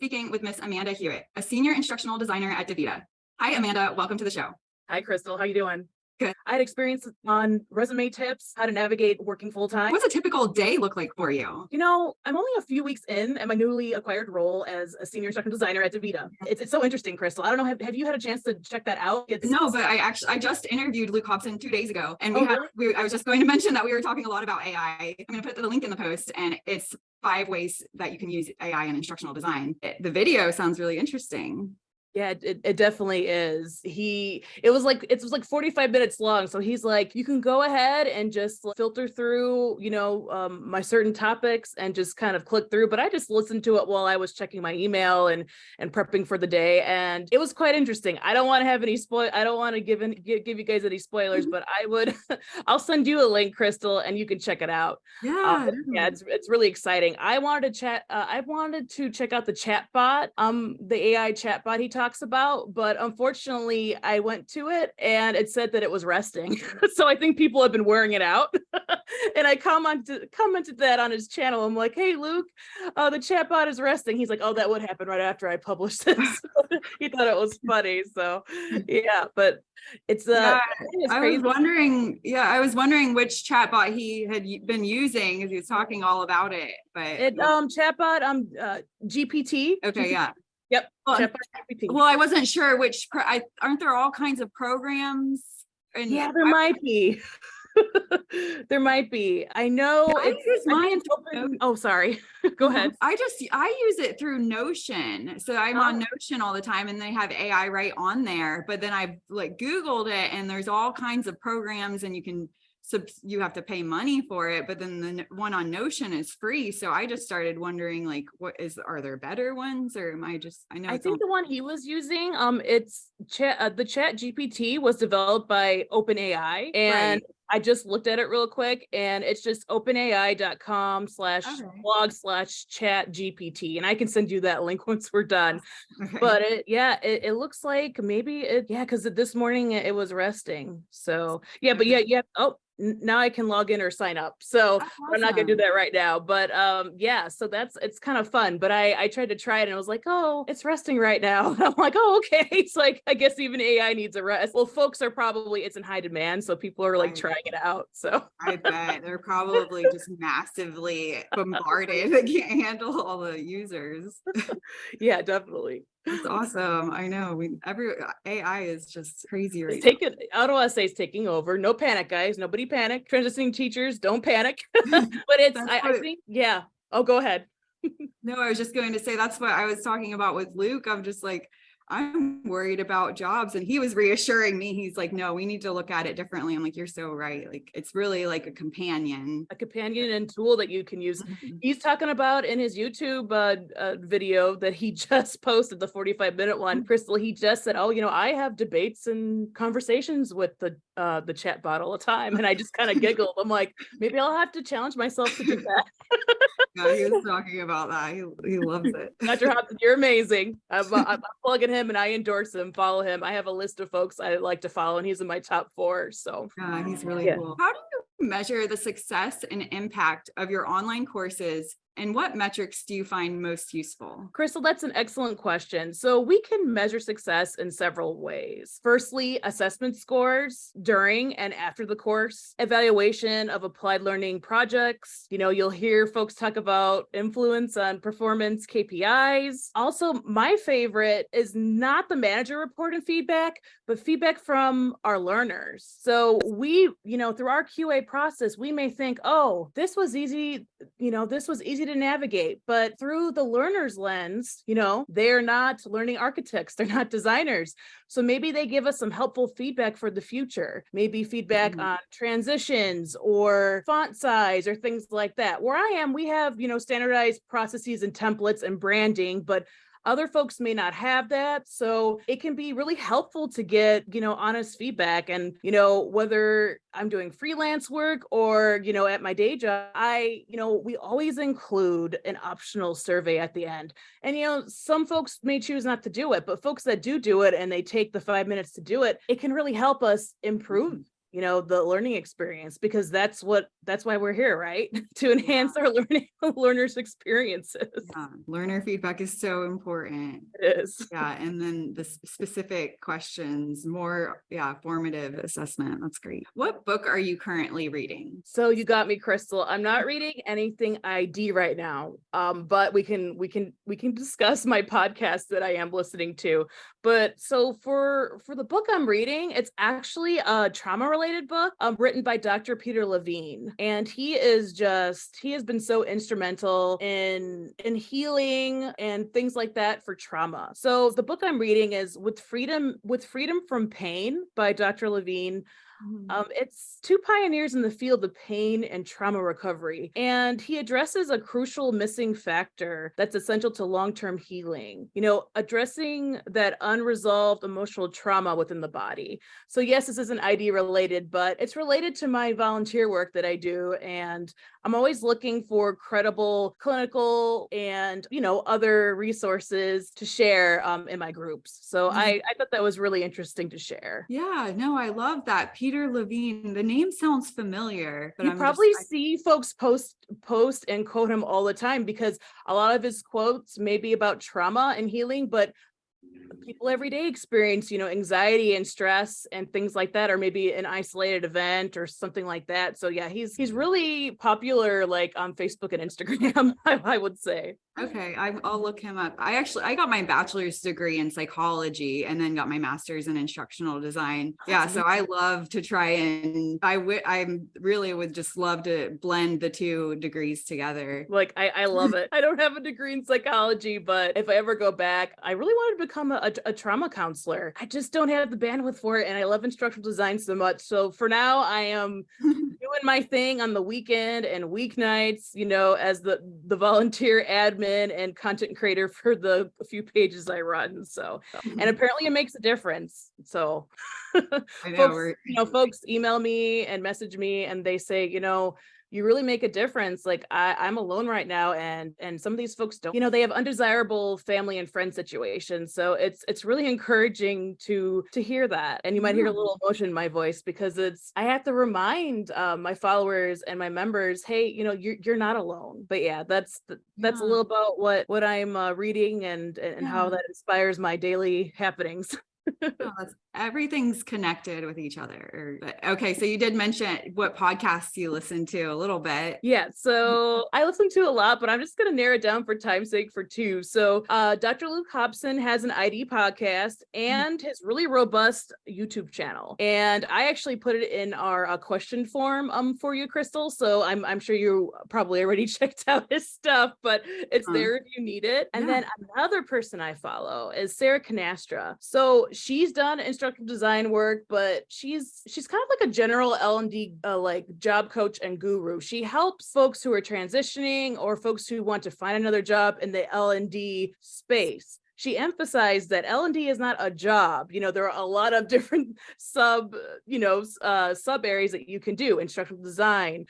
speaking with Miss Amanda Hewitt, a senior instructional designer at DaVita. Hi, Amanda. Welcome to the show. Hi, Crystal. How you doing? Good. I had experience on resume tips, how to navigate working full time. What's a typical day look like for you? You know, I'm only a few weeks in my newly acquired role as a senior instructional designer at DaVita. It's so interesting, Crystal. I don't know, have you had a chance to check that out? No, but I just interviewed Luke Hobson 2 days ago, and really? I was just going to mention that we were talking a lot about AI. I'm going to put the link in the post, and it's 5 ways that you can use AI in instructional design. The video sounds really interesting. Yeah, it definitely is. It was like 45 minutes long. So he's like, you can go ahead and just filter through, my certain topics and just kind of click through. But I just listened to it while I was checking my email and prepping for the day. And it was quite interesting. I don't want to have any I don't want to give you guys any spoilers, but I'll send you a link, Crystal, and you can check it out. Yeah. It's really exciting. I wanted to check out the chat bot, the AI chat bot he talks about, but unfortunately I went to it and it said that it was resting. So I think people have been wearing it out. And I commented that on his channel. I'm like, hey, Luke, the chatbot is resting. He's like, oh, that would happen right after I published this. He thought it was funny. So yeah, but it's I was wondering which chatbot he had been using, because he was talking all about it. But chatbot GPT. Okay, yeah. Yep. Well, I wasn't sure which. Aren't there all kinds of programs? And yeah, there might be. There might be. I know. Oh, sorry. Go ahead. I use it through Notion. So I'm on Notion all the time, and they have AI right on there. But then I Googled it, and there's all kinds of programs, and you have to pay money for it, but then the one on Notion is free. So I just started wondering, are there better ones, or I think the one he was using, it's the Chat GPT was developed by OpenAI, and right. I just looked at it real quick, and it's just openai.com/blog/chat-GPT. And I can send you that link once we're done. Okay. But it looks like maybe because this morning it was resting. So yeah, but yeah. Oh, now I can log in or sign up. So awesome. I'm not gonna do that right now, but so it's kind of fun. But I tried to try it, and I was like, oh, it's resting right now. And I'm like, oh, okay. It's like, I guess even AI needs a rest. Well, folks are it's in high demand, so people are trying it out. So I bet they're probably just massively bombarded. They can't handle all the users. Yeah, definitely. That's awesome. I know. AI is just crazy right now. Auto essay is taking over. No panic, guys. Nobody panic. Transitioning teachers, don't panic. But I think, yeah. Oh, go ahead. No, I was just going to say, that's what I was talking about with Luke. I'm just like, I'm worried about jobs, and he was reassuring me. He's like, no, we need to look at it differently. I'm like, you're so right. It's really like a companion and tool that you can use. Mm-hmm. He's talking about in his YouTube video that he just posted, the 45-minute one. Crystal, he just said, oh, I have debates and conversations with the chat bot all the time. And I just kind of giggled. I'm like, maybe I'll have to challenge myself to do that. Yeah, he was talking about that. He loves it. Dr. Hobson, you're amazing. I'm plugging him, and I endorse him. Follow him. I have a list of folks I like to follow, and he's in my top 4. So yeah, he's really cool. How do you measure the success and impact of your online courses, and what metrics do you find most useful? Crystal, that's an excellent question. So we can measure success in several ways. Firstly, assessment scores during and after the course, evaluation of applied learning projects. You'll hear folks talk about influence on performance KPIs. Also, my favorite is not the manager report and feedback, but feedback from our learners. So we, through our QA process, we may think, oh, this was easy to navigate, but through the learner's lens, they're not learning architects, they're not designers. So maybe they give us some helpful feedback for the future, maybe feedback on transitions or font size or things like that. Where I am, we have, standardized processes and templates and branding, but other folks may not have that. So it can be really helpful to get, honest feedback. And, whether I'm doing freelance work or, at my day job, we always include an optional survey at the end. And, some folks may choose not to do it, but folks that do it and they take the 5 minutes to do it, it can really help us improve the learning experience, because that's why we're here, right? To enhance our learners' experiences. Yeah. Learner feedback is so important. It is. Yeah. And then the specific questions, more, formative assessment. That's great. What book are you currently reading? So you got me, Crystal. I'm not reading anything ID right now. But we can discuss my podcast that I am listening to. But so for the book I'm reading, it's actually a trauma-related book written by Dr. Peter Levine. And he has been so instrumental in healing and things like that for trauma. So the book I'm reading is With Freedom from Pain by Dr. Levine. It's two pioneers in the field of pain and trauma recovery, and he addresses a crucial missing factor that's essential to long-term healing, addressing that unresolved emotional trauma within the body. So yes, this isn't ID related, but it's related to my volunteer work that I do, and I'm always looking for credible clinical and, other resources to share in my groups. So I thought that was really interesting to share. Yeah, no, I love that. Peter Levine, the name sounds familiar, but you probably see folks post and quote him all the time, because a lot of his quotes may be about trauma and healing, but people every day experience, anxiety and stress and things like that, or maybe an isolated event or something like that. So yeah, he's really popular, like on Facebook and Instagram, I would say. Okay, I'll look him up. I got my bachelor's degree in psychology and then got my master's in instructional design. Yeah, so I love to try and I really would just love to blend the two degrees together. Like I love it. I don't have a degree in psychology, but if I ever go back, I really wanted to become a trauma counselor. I just don't have the bandwidth for it, and I love instructional design so much. So for now, I am doing my thing on the weekend and weeknights, as the volunteer admin and content creator for the few pages I run. So, and apparently it makes a difference. So I know, folks email me and message me and they say, you really make a difference. Like I'm alone right now, and some of these folks don't, they have undesirable family and friend situations. So it's really encouraging to hear that. And you might hear a little emotion in my voice, because I have to remind my followers and my members, hey, you're not alone. But yeah, that's a little about what I'm reading and how that inspires my daily happenings. Everything's connected with each other. Okay, so you did mention what podcasts you listen to a little bit. Yeah, so I listen to a lot, but I'm just going to narrow it down for time's sake for two. So Dr. Luke Hobson has an ID podcast and his really robust YouTube channel. And I actually put it in our question form for you, Crystal. So I'm sure you probably already checked out his stuff, but it's there if you need it. And then another person I follow is Sarah Canastra. So she's done instructional design work, but she's kind of like a general L&D like job coach and guru. She helps folks who are transitioning or folks who want to find another job in the L&D space. She emphasized that L&D is not a job. There are a lot of different sub areas that you can do: instructional design,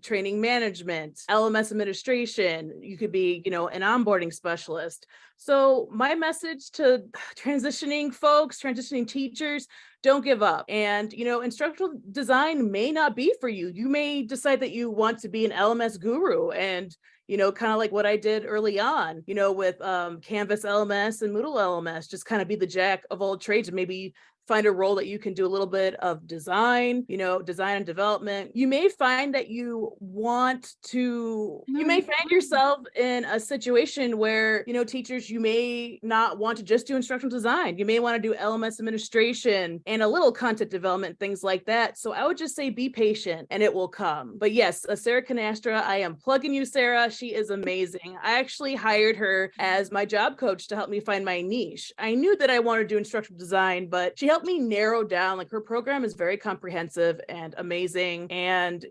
training management, LMS administration. You could be, an onboarding specialist. So my message to transitioning teachers: don't give up. And, instructional design may not be for you. You may decide that you want to be an LMS guru, and kind of like what I did early on, with Canvas LMS and Moodle LMS, just kind of be the jack of all trades and maybe find a role that you can do a little bit of design, design and development. You may find that you may find yourself in a situation where, teachers, you may not want to just do instructional design. You may want to do LMS administration and a little content development, things like that. So I would just say be patient and it will come. But yes, Sarah Canastra, I am plugging you, Sarah. She is amazing. I actually hired her as my job coach to help me find my niche. I knew that I wanted to do instructional design, but she helped me narrow down. Like, her program is very comprehensive and amazing. And,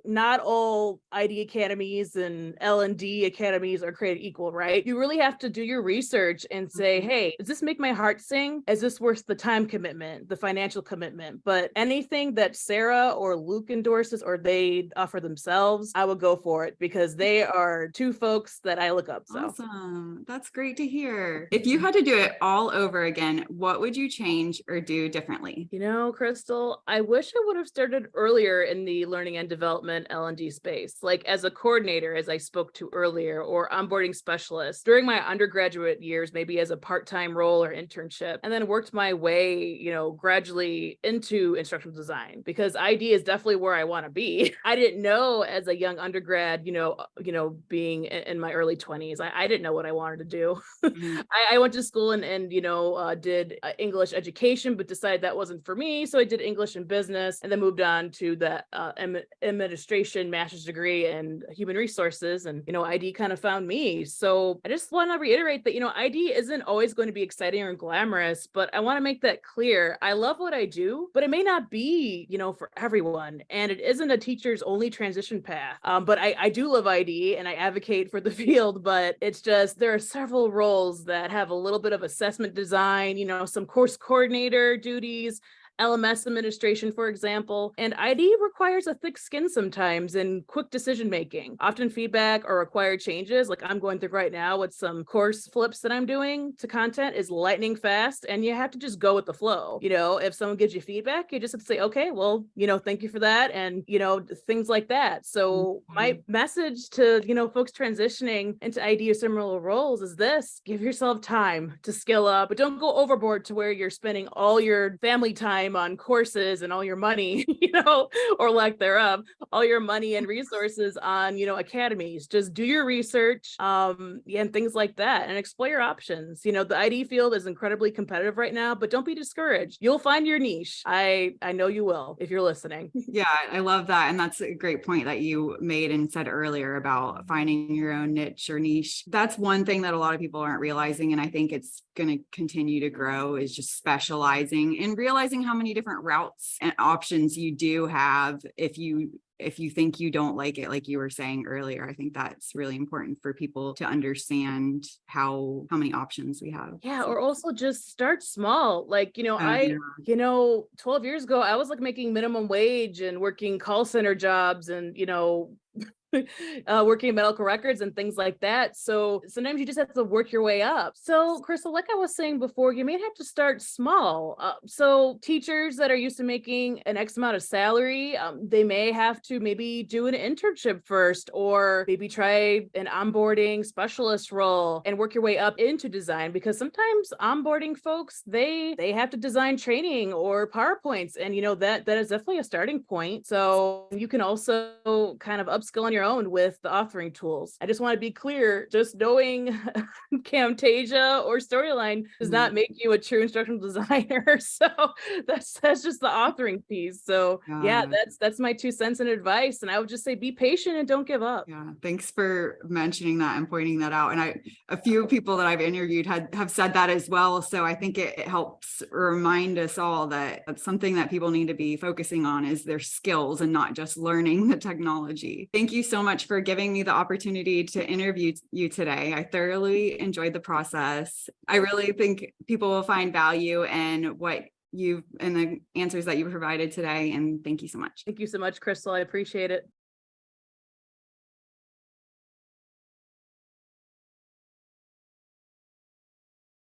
not all ID academies and L&D academies are created equal, right? You really have to do your research and say, hey, does this make my heart sing? Is this worth the time commitment, the financial commitment? But anything that Sarah or Luke endorses or they offer themselves, I would go for it, because they are two folks that I look up. So awesome. That's great to hear. If you had to do it all over again, what would you change change or do differently? Crystal, I wish I would have started earlier in the learning and development L&D space, like as a coordinator, as I spoke to earlier, or onboarding specialist during my undergraduate years, maybe as a part-time role or internship, and then worked my way, gradually into instructional design, because ID is definitely where I want to be. I didn't know as a young undergrad, being in my early 20s, I didn't know what I wanted to do. Mhm. I went to school and did English education, but decided that wasn't for me. So I did English and business, and then moved on to the administration master's degree in human resources. And ID kind of found me. So I just want to reiterate that ID isn't always going to be exciting or glamorous, but I want to make that clear. I love what I do, but it may not be for everyone, and it isn't a teacher's only transition path. But I do love ID and I advocate for the field, but it's just there are several roles that have a little bit of assessment design, some course coordinator duties, LMS administration, for example, and ID requires a thick skin sometimes and quick decision making. Often feedback or required changes, like I'm going through right now with some course flips that I'm doing to content, is lightning fast, and you have to just go with the flow. If someone gives you feedback, you just have to say, okay, well, thank you for that, and things like that. So my message to folks transitioning into ID or similar roles is this: give yourself time to skill up, but don't go overboard to where you're spending all your family time on courses and all your money, or lack thereof, all your money and resources on, academies. Just do your research, and things like that, and explore your options. The ID field is incredibly competitive right now, but don't be discouraged. You'll find your niche. I know you will if you're listening. Yeah, I love that. And that's a great point that you made and said earlier about finding your own niche or niche. That's one thing that a lot of people aren't realizing. And I think it's going to continue to grow, is just specializing and realizing how many different routes and options you do have if you think you don't like it, like you were saying earlier. I think that's really important for people to understand how many options we have. Yeah, or also just start small. Like, Yeah. 12 years ago, I was like making minimum wage and working call center jobs and, working in medical records and things like that. So sometimes you just have to work your way up. So Crystal, like I was saying before, you may have to start small. So teachers that are used to making an X amount of salary, they may have to maybe do an internship first, or maybe try an onboarding specialist role and work your way up into design, because sometimes onboarding folks, they have to design training or PowerPoints, and that is definitely a starting point. So you can also kind of upskill on your own with the authoring tools. I just want to be clear, just knowing Camtasia or Storyline does not make you a true instructional designer. So that's just the authoring piece. So yeah, that's my 2 cents in advice. And I would just say, be patient and don't give up. Yeah, thanks for mentioning that and pointing that out. And a few people that I've interviewed have said that as well. So I think it helps remind us all that that's something that people need to be focusing on, is their skills and not just learning the technology. Thank you so much for giving me the opportunity to interview you today. I thoroughly enjoyed the process. I really think people will find value in what you and the answers that you provided today. And thank you so much. Thank you so much, Crystal. I appreciate it.